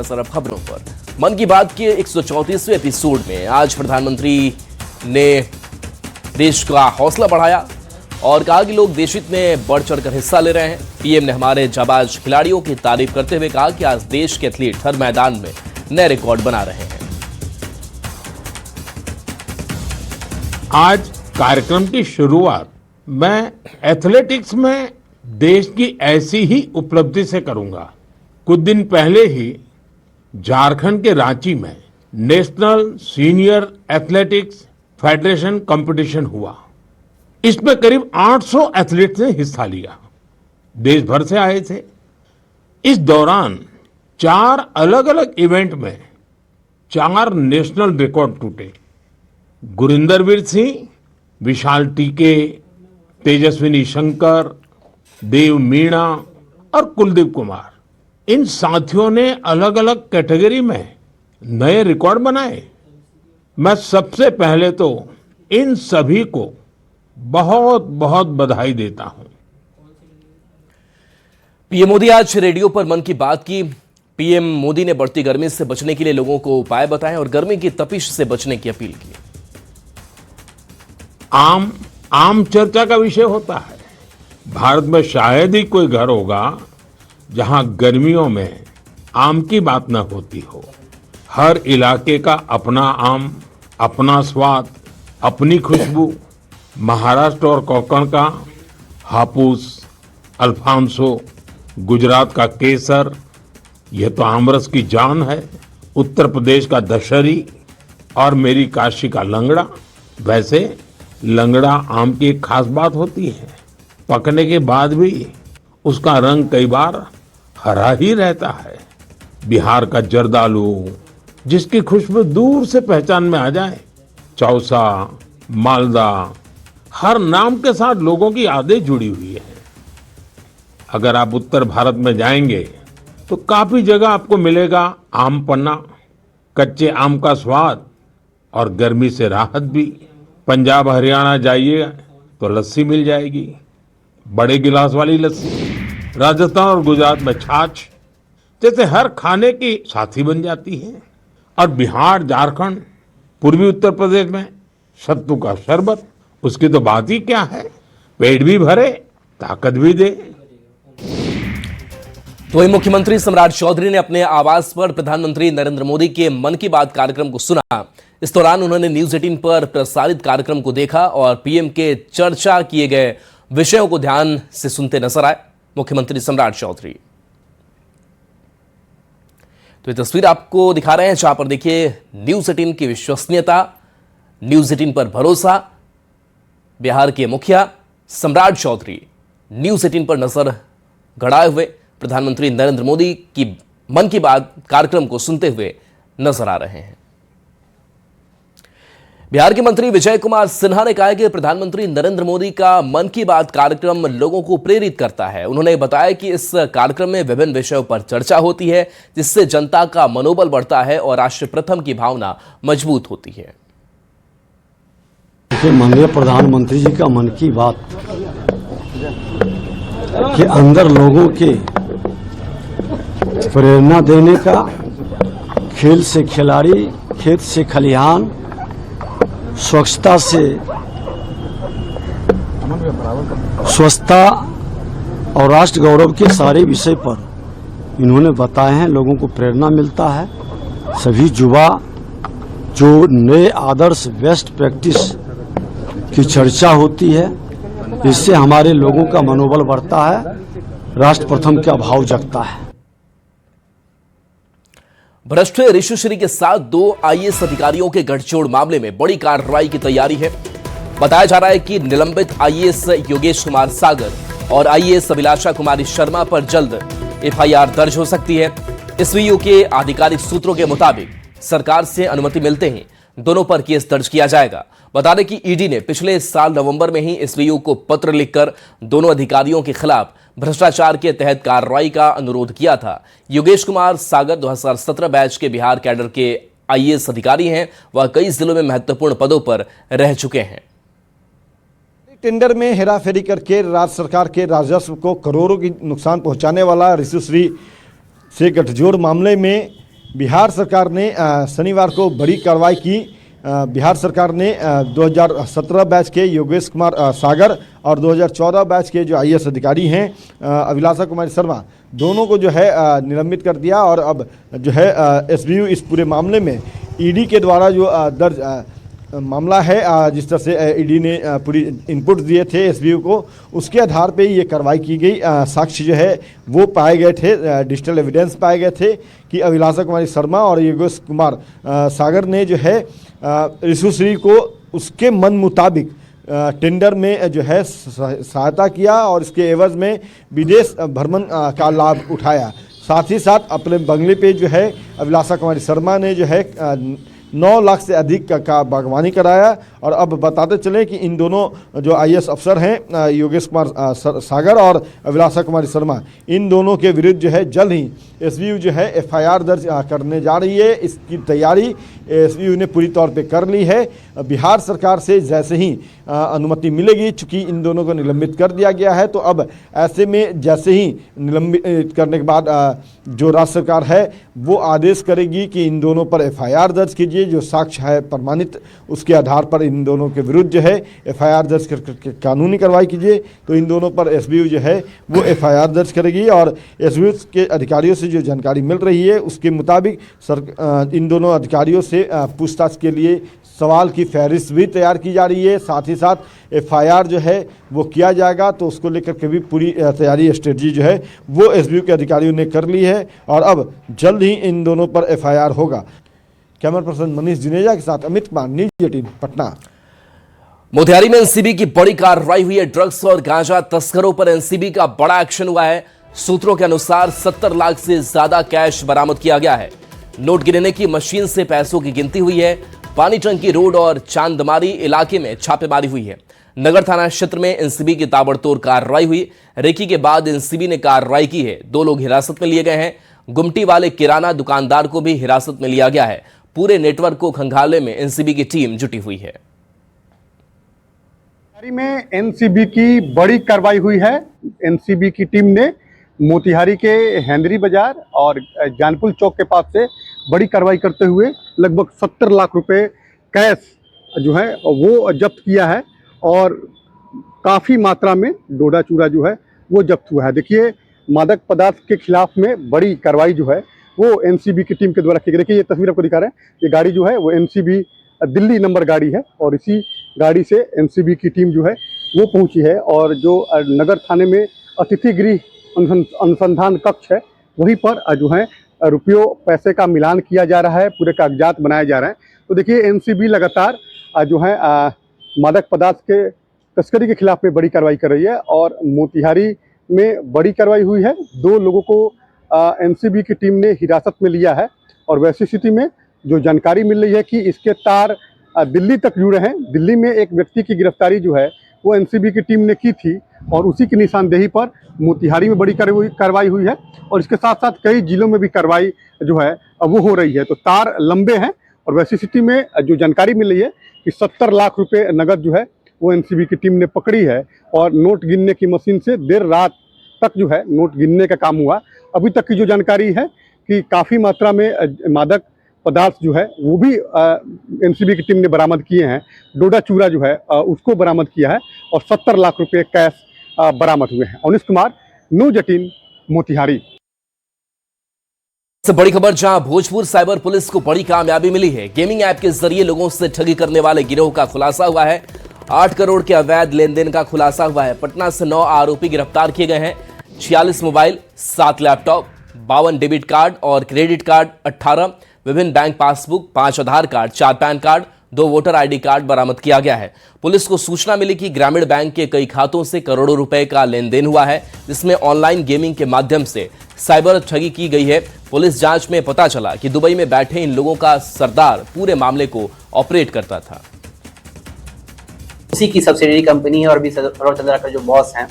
नजर अब खबरों पर। मन की बात के 134वें एपिसोड में आज प्रधानमंत्री ने देश का हौसला बढ़ाया और कहा कि लोग देश हित में बढ़ चढ़कर हिस्सा ले रहे हैं। पीएम ने हमारे जाबाज खिलाड़ियों की तारीफ करते हुए कहा कि आज देश के एथलीट हर मैदान में नए रिकॉर्ड बना रहे हैं। आज कार्यक्रम की शुरुआत मैं एथलेटिक्स में देश की ऐसी ही उपलब्धि से करूंगा। कुछ दिन पहले ही झारखंड के रांची में national senior athletics federation competition हुआ। इसमें करीब 800 एथलीट्स ने हिस्सा लिया, देश भर से आए थे। इस दौरान 4 अलग अलग इवेंट में 4 नेशनल रिकॉर्ड टूटे। गुरिंदरवीर सिंह, विशाल टीके, तेजस्विनी शंकर, देव मीणा और कुलदीप कुमार, इन साथियों ने अलग अलग कैटेगरी में नए रिकॉर्ड बनाए। मैं सबसे पहले तो इन सभी को बहुत बहुत बधाई देता हूं। पीएम मोदी आज रेडियो पर मन की बात की। पीएम मोदी ने बढ़ती गर्मी से बचने के लिए लोगों को उपाय बताए और गर्मी की तपिश से बचने की अपील की। आम चर्चा का विषय होता है। भारत में शायद ही कोई घर होगा जहां गर्मियों में आम की न होती हो। हर इलाके का अपना आम, अपना स्वाद, अपनी खुशबू। महाराष्ट्र और कोंकण का हापुस, अल्फांसो, गुजरात का केसर, यह तो आमरस की जान है। उत्तर प्रदेश का दशहरी और मेरी काशी का लंगड़ा। वैसे लंगड़ा आम की एक खास बात होती है, पकने के बाद भी उसका रंग कई बार हरा ही रहता है। बिहार का जर्दालू, जिसकी खुशबू दूर से पहचान में आ जाए। चौसा, मालदा, हर नाम के साथ लोगों की यादें जुड़ी हुई है। अगर आप उत्तर भारत में जाएंगे तो काफी जगह आपको मिलेगा आम पन्ना, कच्चे आम का स्वाद और गर्मी से राहत भी। पंजाब हरियाणा जाइए तो लस्सी मिल जाएगी, बड़े गिलास वाली लस्सी। राजस्थान और गुजरात में छाछ जैसे हर खाने की साथी बन जाती है। और बिहार, झारखंड, पूर्वी उत्तर प्रदेश में सत्तू का शरबत, उसकी तो बात ही क्या है। पेट भी भरे, ताकत भी दे। तो वही मुख्यमंत्री सम्राट चौधरी ने अपने आवास पर प्रधानमंत्री नरेंद्र मोदी के मन की बात कार्यक्रम को सुना। इस दौरान उन्होंने न्यूज 18 पर प्रसारित कार्यक्रम को देखा और पीएम के चर्चा किए गए विषयों को ध्यान से सुनते नजर आए मुख्यमंत्री सम्राट चौधरी। तो ये तस्वीर आपको दिखा रहे हैं जहां पर देखिए न्यूज 18 की विश्वसनीयता, न्यूज 18 पर भरोसा। बिहार के मुखिया सम्राट चौधरी न्यूज 18 पर नजर गड़ाए हुए प्रधानमंत्री नरेंद्र मोदी की मन की बात कार्यक्रम को सुनते हुए नजर आ रहे हैं। बिहार के मंत्री विजय कुमार सिन्हा ने कहा कि प्रधानमंत्री नरेंद्र मोदी का मन की बात कार्यक्रम लोगों को प्रेरित करता है। उन्होंने बताया कि इस कार्यक्रम में विभिन्न विषयों पर चर्चा होती है, जिससे जनता का मनोबल बढ़ता है और राष्ट्र प्रथम की भावना मजबूत होती है। माननीय प्रधानमंत्री जी का मन की बात के अंदर लोगों के प्रेरणा देने का, खेल से खिलाड़ी, खेत से खलिहान, स्वच्छता और राष्ट्र गौरव के सारे विषय पर इन्होंने बताए हैं। लोगों को प्रेरणा मिलता है। सभी युवा जो नए आदर्श, बेस्ट प्रैक्टिस की चर्चा होती है, इससे हमारे लोगों का मनोबल बढ़ता है, राष्ट्र प्रथम का भाव जगता है। भ्रष्ट ऋषिश्री के साथ 2 आईएएस अधिकारियों के गठजोड़ मामले में बड़ी कार्रवाई की तैयारी है। बताया जा रहा है कि निलंबित आईएएस योगेश कुमार सागर और आईएएस अभिलाषा कुमारी शर्मा पर जल्द एफआईआर दर्ज हो सकती है। एसवीयू के आधिकारिक सूत्रों के मुताबिक सरकार से अनुमति मिलते ही दोनों पर केस दर्ज किया जाएगा। बता दें कि ईडी ने पिछले साल नवंबर में ही एसवीयू को पत्र लिखकर दोनों अधिकारियों के खिलाफ भ्रष्टाचार के तहत कार्रवाई का अनुरोध किया था। योगेश कुमार सागर 2017 बैच के बिहार कैडर के आईएएस अधिकारी हैं। वह कई जिलों में महत्वपूर्ण पदों पर रह चुके हैं। टेंडर में हेराफेरी करके राज्य सरकार के राजस्व को करोड़ों की नुकसान पहुंचाने वाला ऋषिश्री से गठजोड़ मामले में बिहार सरकार ने शनिवार को बड़ी कार्रवाई की। बिहार सरकार ने 2017 बैच के योगेश कुमार सागर और 2014 बैच के जो आईएएस अधिकारी हैं अभिलाषा कुमारी शर्मा, दोनों को जो है निलंबित कर दिया। और अब जो है एसबीयू इस पूरे मामले में ईडी के द्वारा जो दर्ज मामला है, जिस तरह से ईडी ने पूरी इनपुट दिए थे एसबीयू को, उसके आधार पे ये कार्रवाई की गई। साक्ष्य जो है वो पाए गए थे, डिजिटल एविडेंस पाए गए थे कि अभिलाषा कुमारी शर्मा और योगेश कुमार सागर ने जो है ऋषुश्री को उसके मन मुताबिक टेंडर में जो है सहायता किया और इसके एवज में विदेश भ्रमण का लाभ उठाया। साथ ही साथ अपने बंगले पे जो है अभिलाषा कुमारी शर्मा ने जो है 9 लाख से अधिक का बागवानी कराया। और अब बताते चले कि इन दोनों जो आईएएस अफसर हैं योगेश कुमार सागर और अभिलाषा कुमारी शर्मा, इन दोनों के विरुद्ध जो है जल्द ही एसबीयू जो है एफआईआर दर्ज करने जा रही है। इसकी तैयारी एसबीयू ने पूरी तौर पे कर ली है। बिहार सरकार से जैसे ही अनुमति मिलेगी, चूँकि इन दोनों को निलंबित कर दिया गया है, तो अब ऐसे में जैसे ही निलंबित करने के बाद जो राज्य सरकार है वो आदेश करेगी कि इन दोनों पर एफआईआर दर्ज कीजिए। जो साक्ष्य है प्रमाणित, उसके आधार पर इन दोनों के विरुद्ध जो है एफआईआर दर्ज करके कानूनी कार्रवाई कीजिए। तो इन दोनों पर एसबीयू जो है वो एफआईआर दर्ज करेगी। और एसबीयू के अधिकारियों से जो जानकारी मिल रही है उसके मुताबिक इन दोनों अधिकारियों से पूछताछ के लिए सवाल की फहरिस्त भी तैयार की जा रही है। साथ ही साथ एफआईआर जो है वो किया जाएगा, तो उसको लेकर के भी पूरी तैयारी स्ट्रेटजी जो है वो एसबीयू के अधिकारियों ने कर ली है। और अब जल्द ही इन दोनों पर एफआईआर होगा। कैमरा पर्सन मनीष जुनेजा के साथ अमित कुमार, न्यूज़ 18 पटना। मोतिहारी में एनसीबी की बड़ी कार्रवाई हुई है। ड्रग्स और गांजा तस्करों पर एनसीबी का बड़ा एक्शन हुआ है। सूत्रों के अनुसार 70 लाख से ज्यादा कैश बरामद किया गया है। नोट गिनने की मशीन से पैसों की गिनती हुई है। पानी टंकी रोड और चांदमारी इलाके में छापेमारी हुई है। नगर थाना क्षेत्र में एनसीबी की ताबड़तोड़ कार्रवाई हुई। रेकी के बाद एनसीबी ने कार्रवाई की है। 2 लोग हिरासत में लिए गए हैं। गुमटी वाले किराना दुकानदार को भी हिरासत में लिया गया है। पूरे नेटवर्क को खंगालने में एनसीबी की टीम जुटी हुई है। में एनसीबी की बड़ी कार्रवाई हुई है। एनसीबी की टीम ने मोतिहारी के हेंदरी बाजार और जानपुर चौक के पास से बड़ी कार्रवाई करते हुए लगभग 70 लाख रुपए कैश जो है वो जब्त किया है। और काफ़ी मात्रा में डोडा चूरा जो है वो जब्त हुआ है। देखिए, मादक पदार्थ के खिलाफ में बड़ी कार्रवाई जो है वो एनसीबी की टीम के द्वारा की गई। देखिए, ये तस्वीर आपको दिखा रहे हैं, ये गाड़ी जो है वो एनसीबी दिल्ली नंबर गाड़ी है और इसी गाड़ी से एनसीबी की टीम जो है वो पहुंची है। और जो नगर थाने में अतिथि गृह अनुसंधान कक्ष है वहीं पर जो है रुपयों पैसे का मिलान किया जा रहा है, पूरे कागजात बनाए जा रहे हैं। तो देखिए, एनसीबी लगातार जो है मादक पदार्थ के तस्करी के खिलाफ में बड़ी कार्रवाई कर रही है। और मोतिहारी में बड़ी कार्रवाई हुई है। 2 लोगों को एनसीबी की टीम ने हिरासत में लिया है। और वैसी स्थिति में जो जानकारी मिल रही है कि इसके तार दिल्ली तक जुड़े हैं। दिल्ली में एक व्यक्ति की गिरफ्तारी जो है वो एनसीबी की टीम ने की थी और उसी की निशानदेही पर मोतिहारी में बड़ी कार्रवाई हुई है। और इसके साथ साथ कई जिलों में भी कार्रवाई जो है वो हो रही है। तो तार लंबे हैं। और वैसी स्थिति में जो जानकारी मिल रही है कि 70 लाख रुपए नगद जो है वो एनसीबी की टीम ने पकड़ी है। और नोट गिनने की मशीन से देर रात तक जो है नोट गिनने का काम हुआ। अभी तक की जो जानकारी है कि काफ़ी मात्रा में मादक पदार्थ जो है वो भी एनसीबी की टीम ने बरामद किए हैं। डोडा चूरा जो है उसको बरामद किया है और 70 लाख रुपए कैश बरामद हुए हैं। अनिश कुमार, न्यूज़ 18 मोतिहारी। सबसे बड़ी खबर, जहां भोजपुर साइबर पुलिस को बड़ी कामयाबी मिली है। गेमिंग ऐप के जरिए लोगों से ठगी करने वाले गिरोह का खुलासा हुआ है। 8 करोड़ के अवैध लेन देन का खुलासा हुआ है। पटना से 9 आरोपी गिरफ्तार किए गए हैं। 46 मोबाइल, 7 लैपटॉप, 52 डेबिट कार्ड और क्रेडिट कार्ड, 18 विभिन्न bank passbook, 5 Aadhaar card, 4 PAN card, 2 voter ID card बरामद किया गया है। पुलिस को सूचना मिली कि ग्रामीण बैंक के कई खातों से करोड़ों रुपए का लेन देन हुआ है, जिसमें ऑनलाइन गेमिंग के माध्यम से साइबर ठगी की गई है। पुलिस जांच में पता चला कि दुबई में बैठे इन लोगों का सरदार पूरे मामले को ऑपरेट करता था। उसी की सब्सिडरी कंपनी है और भी सौरभ चंद्रा का जो बॉस हैं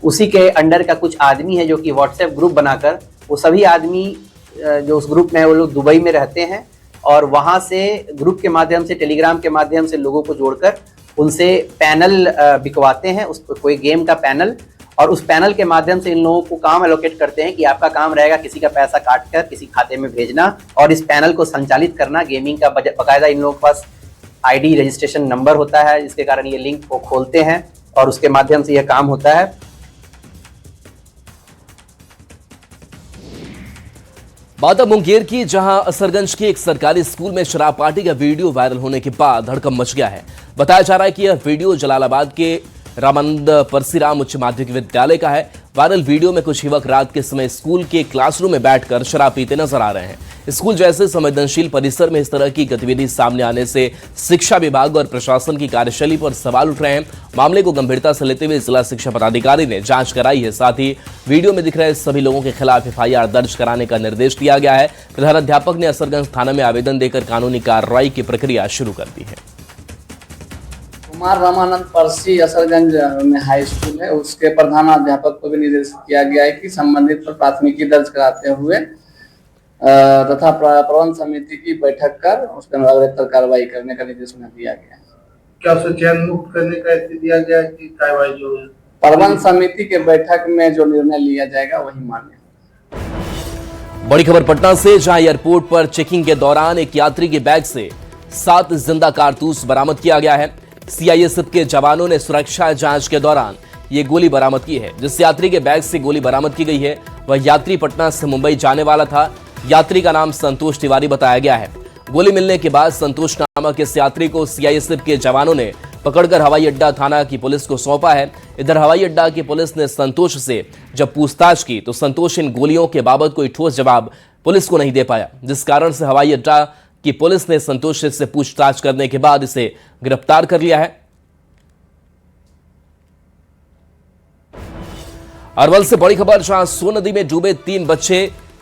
उसी के अंडर का कुछ आदमी है जो कि व्हाट्सएप ग्रुप बनाकर वो सभी आदमी जो उस ग्रुप में है वो लोग दुबई में रहते हैं और वहाँ से ग्रुप के माध्यम से, टेलीग्राम के माध्यम से लोगों को जोड़कर उनसे पैनल बिकवाते हैं, उस कोई गेम का पैनल, और उस पैनल के माध्यम से इन लोगों को काम एलोकेट करते हैं कि आपका काम रहेगा किसी का पैसा काट कर किसी खाते में भेजना और इस पैनल को संचालित करना। गेमिंग का बाकायदा इन लोगों के पास आईडी रजिस्ट्रेशन नंबर होता है, जिसके कारण ये लिंक को खोलते हैं और उसके माध्यम से यह काम होता है। बात अब मुंगेर की, जहां असरगंज के एक सरकारी स्कूल में शराब पार्टी का वीडियो वायरल होने के बाद हड़कंप मच गया है। बताया जा रहा है कि यह वीडियो जलालाबाद के रामानंद परसीराम उच्च माध्यमिक विद्यालय का है। वायरल वीडियो में कुछ युवक रात के समय स्कूल के क्लासरूम में बैठकर शराब पीते नजर आ रहे हैं। स्कूल जैसे संवेदनशील परिसर में इस तरह की गतिविधि सामने आने से शिक्षा विभाग और प्रशासन की कार्यशैली पर सवाल उठ रहे हैं। मामले को गंभीरता से लेते हुए जिला शिक्षा पदाधिकारी ने जांच कराई है। साथ ही वीडियो में दिख रहे सभी लोगों के खिलाफ FIR दर्ज कराने का निर्देश दिया गया है। प्रधानाध्यापक ने असरगंज थाना में आवेदन देकर कानूनी कार्रवाई की प्रक्रिया शुरू कर दी है। कुमार रामानंद परसी असरगंज में हाई स्कूल है, उसके प्रधानाध्यापक को भी निर्देशित किया गया है कि संबंधित पर प्राथमिकी दर्ज कराते हुए तथा प्रबंध समिति की बैठक कर उसके अग्रतर कार्रवाई करने का निर्देश दिया गया है। क्या उसे चयन मुक्त करने का दिया गया है कि कार्रवाई जो प्रबंध समिति के बैठक में जो निर्णय लिया जाएगा वही मान्य। बड़ी खबर पटना से, जहां एयरपोर्ट पर चेकिंग के दौरान एक यात्री के बैग से 7 जिंदा कारतूस बरामद किया गया है। CISF के जवानों ने सुरक्षा जांच के दौरान ये गोली बरामद की है। जिस यात्री के बैग से गोली बरामद की गई है वह यात्री पटना से मुंबई जाने वाला था। यात्री का नाम संतोष तिवारी बताया गया है। गोली मिलने के बाद संतोष नामक इस यात्री को CISF के जवानों ने पकड़कर हवाई अड्डा थाना की पुलिस को सौंपा है। इधर हवाई अड्डा की पुलिस ने संतोष से जब पूछताछ की तो संतोष इन गोलियों के बाबत कोई ठोस जवाब पुलिस को नहीं दे पाया, जिस कारण से हवाई अड्डा की पुलिस ने संतोष से पूछताछ करने के बाद इसे गिरफ्तार कर लिया है। अरवल से बड़ी खबर, जहां सोन नदी में डूबे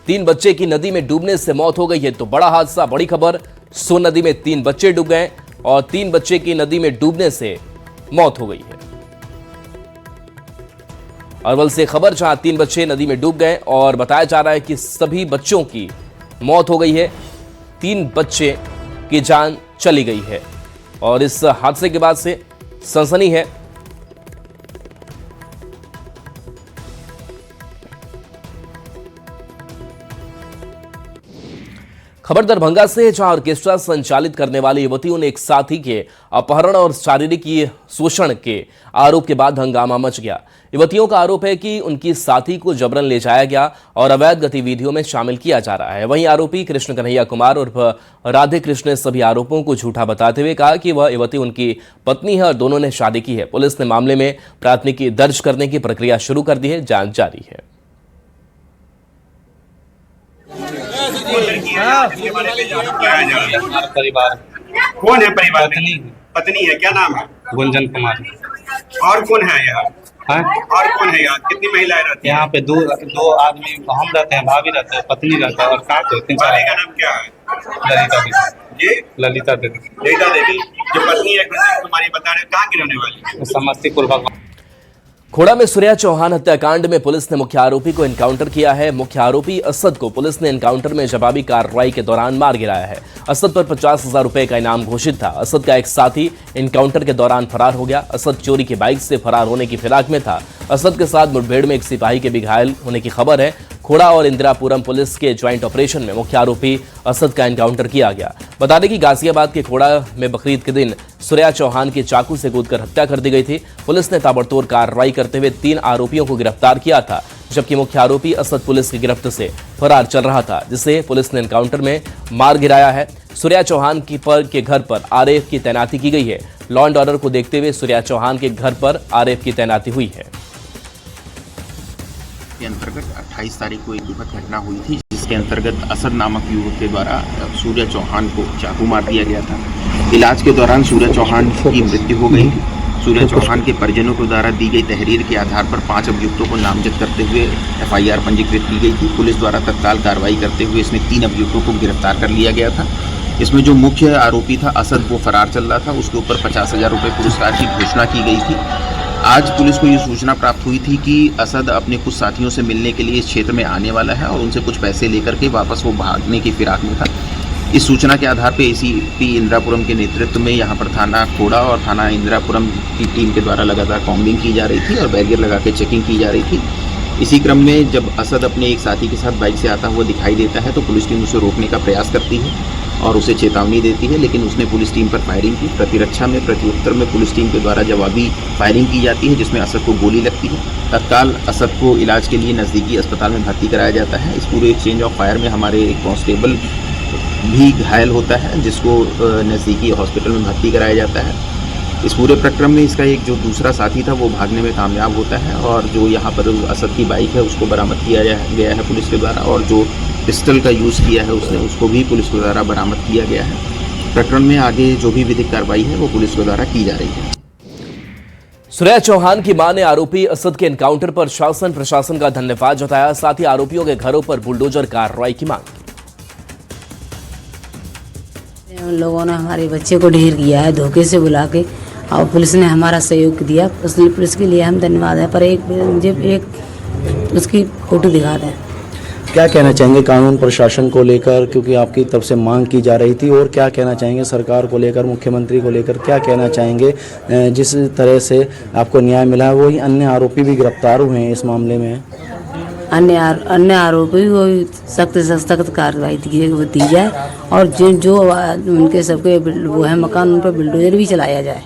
तीन बच्चे की नदी में डूबने से मौत हो गई है। तो बड़ा हादसा, बड़ी खबर, सोन नदी में 3 बच्चे डूब गए और 3 बच्चे की नदी में डूबने से मौत हो गई है। अरवल से खबर, जहां 3 बच्चे नदी में डूब गए और बताया जा रहा है कि सभी बच्चों की मौत हो गई है। 3 बच्चे की जान चली गई है और इस हादसे के बाद से सनसनी है। खबर दरभंगा से, जहां ऑर्केस्ट्रा संचालित करने वाली युवतियों ने एक साथी के अपहरण और शारीरिक शोषण के आरोप के बाद हंगामा मच गया। युवतियों का आरोप है कि उनकी साथी को जबरन ले जाया गया और अवैध गतिविधियों में शामिल किया जा रहा है। वहीं आरोपी कृष्ण कन्हैया कुमार उर्फ राधे कृष्ण ने सभी आरोपों को झूठा बताते हुए कहा कि वह युवती उनकी पत्नी है और दोनों ने शादी की है। पुलिस ने मामले में प्राथमिकी दर्ज करने की प्रक्रिया शुरू कर दी है, जांच जारी है। परिवार कौन है? परिवार पत्नी है, क्या नाम है? गुंजन कुमार। और कौन है यहाँ? और कौन है यहाँ? कितनी महिलाएं रहती हैं? यहाँ पे दो आदमी, हम रहते हैं, भाभी रहते हैं, पत्नी रहता है और काट होते हैं। भाभी का नाम क्या है? ललिता देवी। जी, ललिता देवी। ललिता देवी जो पत्नी है गुंजन कुमारी, बता रहे कहाँ की रहने वाली? समस्तीपुर भगवान। खोड़ा में सूर्या चौहान हत्याकांड में पुलिस ने मुख्य आरोपी को एनकाउंटर किया है। मुख्य आरोपी असद को पुलिस ने एनकाउंटर में जवाबी कार्रवाई के दौरान मार गिराया है। असद पर 50,000 रुपए का इनाम घोषित था। असद का एक साथी एनकाउंटर के दौरान फरार हो गया। असद चोरी की बाइक से फरार होने की फिराक में था। असद के साथ मुठभेड़ में एक सिपाही के भी घायल होने की खबर है। खोड़ा और इंदिरापुरम पुलिस के ज्वाइंट ऑपरेशन में मुख्य आरोपी असद का एनकाउंटर किया गया। बता दें कि गाजियाबाद के खोड़ा में बकरीद के दिन सूर्या चौहान की चाकू से कूदकर हत्या कर दी गई थी। पुलिस ने ताबड़तोड़ कार्रवाई करते हुए 3 आरोपियों को गिरफ्तार किया था, जबकि मुख्य आरोपी असद पुलिस की गिरफ्त से फरार चल रहा था, जिसे पुलिस ने एनकाउंटर में मार गिराया है। सूर्या चौहान के घर पर RAF की तैनाती की गई है। लॉ एंड ऑर्डर को देखते हुए सूर्या चौहान के घर पर RAF की तैनाती हुई है। के अंतर्गत 28 तारीख को एक दुखद घटना हुई थी, जिसके अंतर्गत असद नामक युवक के द्वारा सूर्या चौहान को चाकू मार दिया गया था। इलाज के दौरान सूर्या चौहान की मृत्यु हो गई। सूर्या चौहान के परिजनों के द्वारा दी गई तहरीर के आधार पर 5 अभियुक्तों को नामजद करते हुए FIR पंजीकृत की गई थी। पुलिस द्वारा तत्काल कार्रवाई करते हुए इसमें 3 अभियुक्तों को गिरफ्तार कर लिया गया था। इसमें जो मुख्य आरोपी था असद, वो फरार चल रहा था। उसके ऊपर 50,000 रुपये पुरस्कार की घोषणा की गई थी। आज पुलिस को ये सूचना प्राप्त हुई थी कि असद अपने कुछ साथियों से मिलने के लिए इस क्षेत्र में आने वाला है और उनसे कुछ पैसे लेकर के वापस वो भागने की फिराक में था। इस सूचना के आधार पर एसीपी इंदिरापुरम के नेतृत्व में यहाँ पर थाना खोड़ा और थाना इंदिरापुरम की टीम के द्वारा लगातार कॉम्बिंग की जा रही थी और बैरियर लगा के चेकिंग की जा रही थी। इसी क्रम में जब असद अपने एक साथी के साथ बाइक से आता हुआ दिखाई देता है तो पुलिस टीम उसे रोकने का प्रयास करती है और उसे चेतावनी देती है, लेकिन उसने पुलिस टीम पर फायरिंग की। प्रतिरक्षा में प्रत्युत्तर में पुलिस टीम के द्वारा जवाबी फायरिंग की जाती है जिसमें असद को गोली लगती है। तत्काल असद को इलाज के लिए नज़दीकी अस्पताल में भर्ती कराया जाता है। इस पूरे एक्सचेंज ऑफ फायर में हमारे एक कांस्टेबल भी घायल होता है जिसको नज़दीकी हॉस्पिटल में भर्ती कराया जाता है। इस पूरे प्रक्रम में इसका एक जो दूसरा साथी था वो भागने में कामयाब होता है और जो यहाँ पर असद की बाइक है उसको बरामद किया गया है पुलिस के द्वारा और जो पिस्टल का यूज़ किया है उसने उसको भी पुलिस के द्वारा बरामद किया गया है। प्रकरण में आगे जो भी विधिक कार्रवाई है वो पुलिस के द्वारा की जा रही है। सुरैया चौहान की मां ने आरोपी असद के एनकाउंटर पर शासन प्रशासन का धन्यवाद जताया, साथ ही आरोपियों के घरों पर बुलडोजर कार्रवाई की मांग की। उन लोगों ने हमारे बच्चे को ढेर किया है धोखे से बुला के और पुलिस ने हमारा सहयोग दिया, पुलिस के लिए हम धन्यवाद है। पर मुझे एक उसकी फोटो दिखा दें। क्या कहना चाहेंगे कानून प्रशासन को लेकर, क्योंकि आपकी तरफ से मांग की जा रही थी, और क्या कहना चाहेंगे सरकार को लेकर, मुख्यमंत्री को लेकर क्या कहना चाहेंगे? जिस तरह से आपको न्याय मिला है वही अन्य आरोपी भी गिरफ्तार हुए हैं इस मामले में। अन्य आरोपी को सख्त से सख्त कार्रवाई दी जाए और जो उनके सबके वो है मकान उन पर बुलडोजर भी चलाया जाए।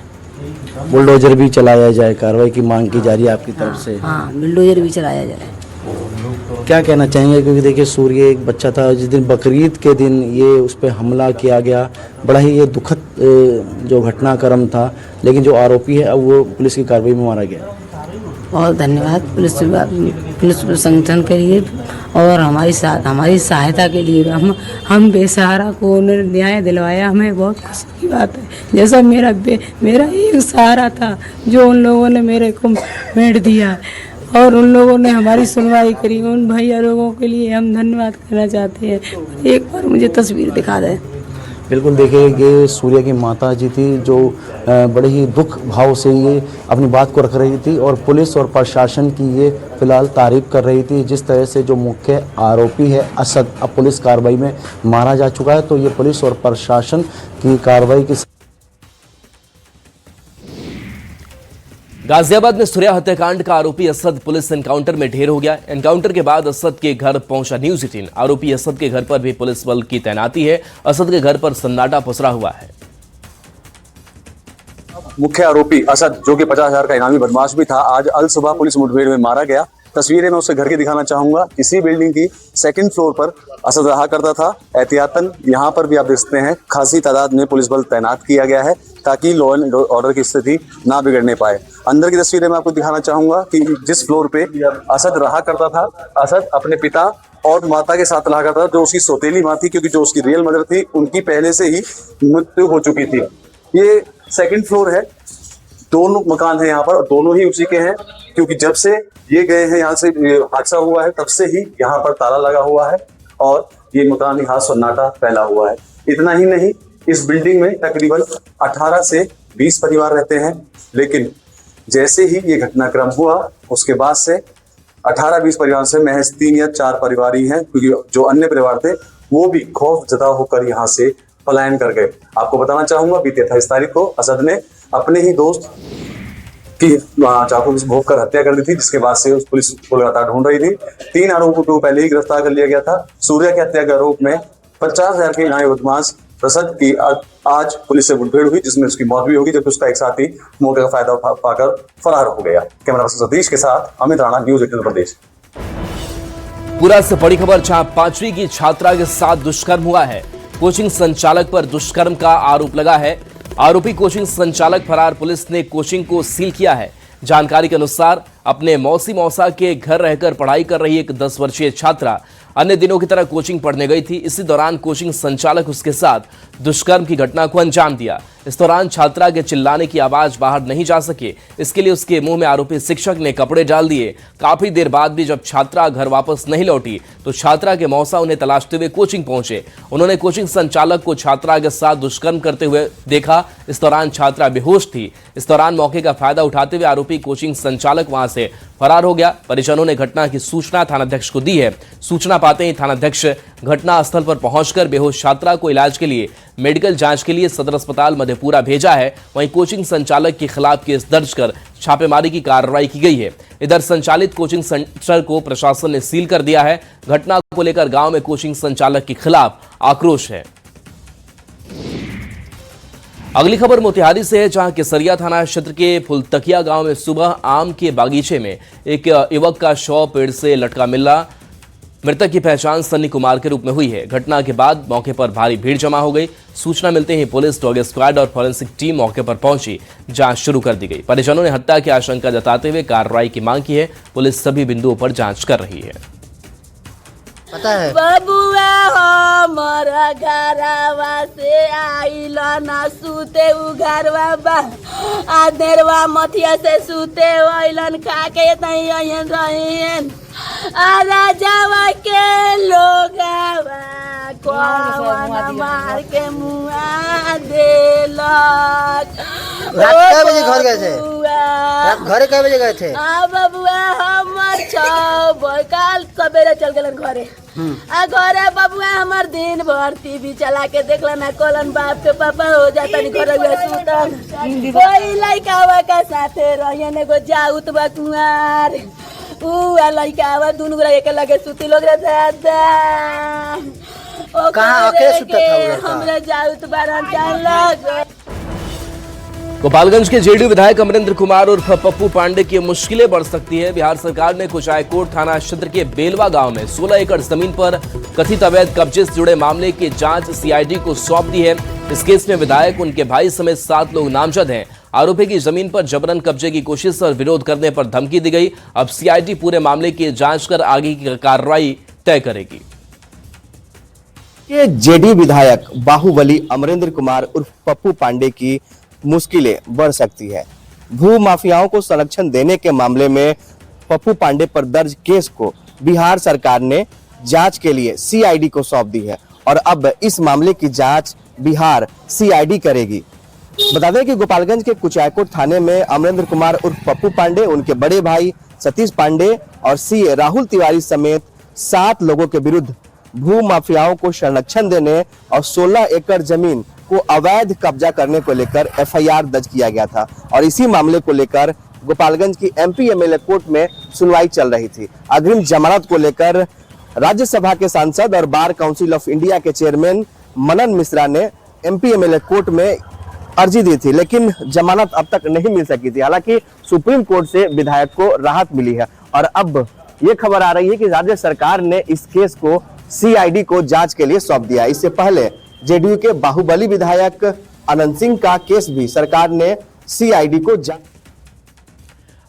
बुलडोजर भी चलाया जाए, कार्रवाई की मांग की जा रही है आपकी तरफ से। हाँ, बुलडोजर भी चलाया जाए। क्या कहना चाहेंगे, क्योंकि देखिए सूर्य एक बच्चा था जिस दिन बकरीद के दिन ये उस पर हमला किया गया, बड़ा ही ये दुखद जो घटनाक्रम था, लेकिन जो आरोपी है अब वो पुलिस की कार्रवाई में मारा गया। बहुत धन्यवाद पुलिस संगठन के लिए और हमारी सहायता के लिए। हम बेसहारा को उन्होंने न्याय दिलवाया, हमें बहुत खुशी की बात है। जैसा मेरा एक सहारा था जो उन लोगों ने मेरे को भेंट दिया और उन लोगों ने हमारी सुनवाई करी, उन भैया लोगों के लिए हम धन्यवाद करना चाहते हैं। एक बार मुझे तस्वीर दिखा दें। बिल्कुल, देखिए ये सूर्य की माता जी थी जो बड़े ही दुख भाव से ये अपनी बात को रख रही थी और पुलिस और प्रशासन की ये फिलहाल तारीफ कर रही थी। जिस तरह से जो मुख्य आरोपी है असद अब पुलिस कार्रवाई में मारा जा चुका है, तो ये पुलिस और प्रशासन की कार्रवाई की। गाजियाबाद में सुरैया हत्याकांड का आरोपी असद पुलिस एनकाउंटर में ढेर हो गया। एनकाउंटर के बाद असद के घर पहुंचा न्यूज 18। आरोपी असद के घर पर भी पुलिस बल की तैनाती है। असद के घर पर सन्नाटा पसरा हुआ है। मुख्य आरोपी असद, जो कि 50,000 का इनामी बदमाश भी था, आज अल सुबह पुलिस मुठभेड़ में मारा गया। तस्वीरें मैं उसके घर की दिखाना चाहूंगा। इसी बिल्डिंग की 2nd फ्लोर पर असद रहा करता था। एहतियातन यहाँ पर भी आप देख सकते हैं खासी तादाद में पुलिस बल तैनात किया गया है ताकि लॉ एंड ऑर्डर की स्थिति ना बिगड़ने पाए। अंदर की तस्वीरें मैं आपको दिखाना चाहूंगा कि जिस फ्लोर पे असद रहा करता था, असद अपने पिता और माता के साथ रहा करता था, जो उसकी सौतेली माँ थी, क्योंकि जो उसकी रियल मदर थी उनकी पहले से ही मृत्यु हो चुकी थी। ये 2nd फ्लोर है। 2 मकान है यहाँ पर, दोनों ही उसी के हैं, क्योंकि जब से ये गए हैं यहाँ से हादसा हुआ है तब से ही यहाँ पर ताला लगा हुआ है और ये मकान यहाँ सन्नाटा फैला हुआ है। इतना ही नहीं, इस बिल्डिंग में तकरीबन 18 से 20 परिवार रहते हैं, लेकिन जैसे ही ये घटनाक्रम हुआ उसके बाद से 18-20 परिवार से महज 3 या 4 परिवार ही हैं, क्योंकि जो अन्य परिवार थे वो भी खौफ जता होकर यहाँ से पलायन कर गए। आपको बताना चाहूंगा, बीते 28 तारीख को असद ने अपने ही दोस्त की चाकू भोंक कर हत्या कर दी थी, जिसके बाद से पुलिस को लगातार ढूंढ रही थी। 3 आरोपों को पहले ही गिरफ्तार कर लिया गया था। सूर्य की हत्या के आरोप में 50,000 के इनामी बदमाश असद की आज पुलिस से मुठभेड़ हुई, जिसमें उसकी मौत भी होगी, जबकि उसका एक साथी मौके का फायदा पाकर फरार हो गया। कैमरा पर्सन सतीश के साथ अमित राणा, न्यूज़ 18 प्रदेश। पूरा से बड़ी खबर, जहां 5वीं की छात्रा के साथ दुष्कर्म हुआ है। कोचिंग संचालक पर दुष्कर्म का आरोप लगा है। आरोपी कोचिंग संचालक फरार। पुलिस ने कोचिंग को सील किया है। जानकारी के अनुसार अपने मौसा के घर रहकर पढ़ाई कर रही एक 10 वर्षीय छात्रा अन्य दिनों की तरह कोचिंग पढ़ने गई थी। इसी दौरान कोचिंग संचालक उसके साथ दुष्कर्म की घटना को अंजाम दिया। इस दौरान छात्रा के चिल्लाने की आवाज बाहर नहीं जा सके, इसके लिए उसके मुंह में आरोपी शिक्षक ने कपड़े डाल दिए। काफी देर बाद भी जब छात्रा घर वापस नहीं लौटी तो छात्रा के मौसा उन्हें तलाशते हुए कोचिंग पहुंचे। उन्होंने कोचिंग संचालक को छात्रा के साथ दुष्कर्म करते हुए देखा। इस दौरान छात्रा बेहोश थी। इस दौरान मौके का फायदा उठाते हुए आरोपी कोचिंग संचालक वहां से फरार हो गया। परिजनों ने घटना की सूचना थानाध्यक्ष को दी है। सूचना पाते ही थानाध्यक्ष घटना स्थल पर पहुंचकर बेहोश छात्रा को इलाज के लिए मेडिकल जांच के लिए सदर अस्पताल मधेपुरा भेजा है। वहीं कोचिंग संचालक के खिलाफ केस दर्ज कर छापेमारी की कार्रवाई की गई है। इधर संचालित कोचिंग सेंटर को प्रशासन ने सील कर दिया है। घटना को लेकर गांव में कोचिंग संचालक के खिलाफ आक्रोश है। अगली खबर मोतिहारी से है, जहां केसरिया थाना क्षेत्र के फुलतकिया गांव में सुबह आम के बागीचे में एक युवक का शव पेड़ से लटका मिला। मृतक की पहचान सन्नी कुमार के रूप में हुई है। घटना के बाद मौके पर भारी भीड़ जमा हो गई। सूचना मिलते ही पुलिस, डॉग स्क्वाड और फॉरेंसिक टीम मौके पर पहुंची, जांच शुरू कर दी गई। परिजनों ने हत्या की आशंका जताते हुए कार्रवाई की मांग की है। पुलिस सभी बिंदुओं पर जांच कर रही है। पता है बबुआ हमारा घरवा से आइल ना सूते उ घरवा बा आधेरवा मथिया से सूते आइलन खा के तई आयन रहन आ राजावा के लोगवा कौन मार के मुआ देलक। रात कै बजे घर गए थे? रात घरे कै बजे गए थे? बबुआ हमर काल सवेरे चल गलन घरे। आ घरे बबुआ हमर दिन भर टीवी चला के देखलन ना कोलन बाप के पापा हो जाता नि घर में सुतन कोई लइकावा का साथे रहन एगो जाउत बा कुंवार उ लइकावा दुनु गोरा एक लगे सुती लोग रे दादा। ओ कहां अकेले सुता था वो लड़का? हमरे जाउत बारन जान लग। गोपालगंज के जेडीयू विधायक अमरेंद्र कुमार उर्फ पप्पू पांडे की मुश्किलें बढ़ सकती है। बिहार सरकार ने कुचायकोट थाना क्षेत्र के बेलवा गांव में 16 एकड़ जमीन पर कथित अवैध कब्जे से जुड़े मामले की जांच सीआईडी को सौंप दी है। इस केस में विधायक, उनके भाई समेत 7 लोग नामजद हैं। आरोपी की जमीन पर जबरन कब्जे की कोशिश और विरोध करने पर धमकी दी गई। अब सीआईडी पूरे मामले की जांच कर आगे की कार्रवाई तय करेगी। जेडीयू विधायक बाहुबली अमरेंद्र कुमार उर्फ पप्पू पांडे की मुश्किलें बढ़ सकती है। भू माफियाओं को संरक्षण देने के मामले में पप्पू पांडे पर दर्ज केस को बिहार सरकार ने जांच के लिए सीआईडी को सौंप दी है और अब इस मामले की जांच बिहार सीआईडी करेगी। बता दें कि गोपालगंज के कुचायकोट थाने में अमरेंद्र कुमार उर्फ पप्पू पांडे, उनके बड़े भाई सतीश पांडे और सीए राहुल तिवारी समेत 7 लोगों के विरुद्ध भू माफियाओं को संरक्षण देने और 16 एकड़ जमीन को अवैध कब्जा करने को लेकर एफआईआर दर्ज किया गया था और इसी मामले को लेकर गोपालगंज की एमपी एमएलए कोर्ट में सुनवाई चल रही थी। अग्रिम जमानत को लेकर राज्यसभा के सांसद और बार काउंसिल ऑफ इंडिया के चेयरमैन मनन मिश्रा ने एमपी एमएलए कोर्ट में अर्जी दी थी, लेकिन जमानत अब तक नहीं मिल सकी थी। हालांकि सुप्रीम कोर्ट से विधायक को राहत मिली है और अब ये खबर आ रही है कि राज्य सरकार ने इस केस को सीआईडी को जांच के लिए सौंप दिया। इससे पहले जेडीयू के बाहुबली विधायक अनंत सिंह का केस भी सरकार ने सीआईडी को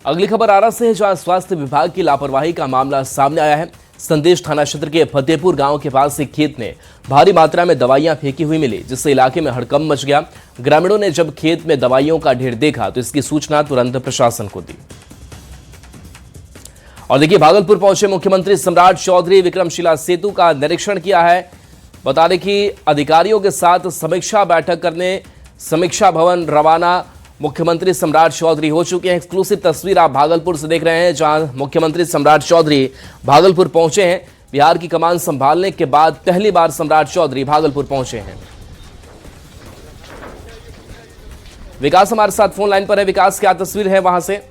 अगली खबर आरा से है, जहां स्वास्थ्य विभाग की लापरवाही का मामला सामने आया है। संदेश थाना क्षेत्र के फतेहपुर गांव के पास एक खेत में भारी मात्रा में दवाइयां फेंकी हुई मिली, जिससे इलाके में हड़कंप मच गया। ग्रामीणों ने जब खेत में दवाइयों का ढेर देखा तो इसकी सूचना तुरंत प्रशासन को दी। और देखिए, भागलपुर पहुंचे मुख्यमंत्री सम्राट चौधरी विक्रमशिला सेतु का निरीक्षण किया है। बता दें कि अधिकारियों के साथ समीक्षा बैठक करने समीक्षा भवन रवाना मुख्यमंत्री सम्राट चौधरी हो चुके हैं। एक्सक्लूसिव तस्वीर आप भागलपुर से देख रहे हैं, जहां मुख्यमंत्री सम्राट चौधरी भागलपुर पहुंचे हैं। बिहार की कमान संभालने के बाद पहली बार सम्राट चौधरी भागलपुर पहुंचे हैं। विकास हमारे साथ फोन लाइन पर है। विकास, क्या तस्वीर है वहां से?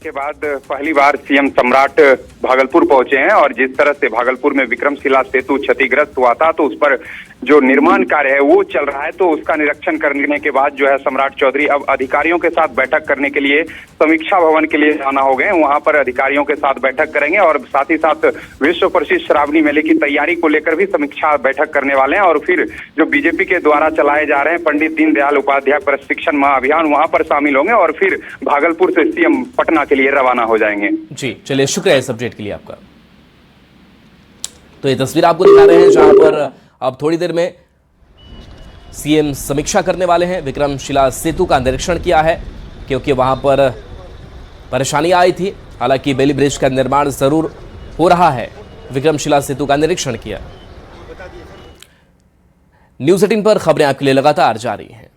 के बाद पहली बार सीएम सम्राट भागलपुर पहुंचे हैं और जिस तरह से भागलपुर में विक्रमशिला सेतु क्षतिग्रस्त हुआ था तो उस पर जो निर्माण कार्य है वो चल रहा है, तो उसका निरीक्षण करने के बाद जो है सम्राट चौधरी अब अधिकारियों के साथ बैठक करने के लिए समीक्षा भवन के लिए जाना हो गए। वहां पर अधिकारियों के साथ बैठक करेंगे और साथ ही साथ विश्व प्रसिद्ध श्रावणी मेले की तैयारी को लेकर भी समीक्षा बैठक करने वाले हैं और फिर जो बीजेपी के द्वारा चलाए जा रहे हैं पंडित दीनदयाल उपाध्याय प्रशिक्षण महाअभियान, वहां पर शामिल होंगे और फिर भागलपुर से सीएम पटना के लिए रवाना हो जाएंगे। जी चलिए, शुक्रिया इस अपडेट के लिए आपका। तो ये तस्वीर आपको दिखा रहे हैं जहां पर अब थोड़ी देर में सीएम समीक्षा करने वाले हैं। विक्रमशिला सेतु का निरीक्षण किया है क्योंकि वहां पर परेशानी आई थी। हालांकि बेली ब्रिज का निर्माण जरूर हो रहा है। विक्रमशिला सेतु का निरीक्षण किया। न्यूज़ 18 पर खबरें आपके लिए लगातार जारी हैं।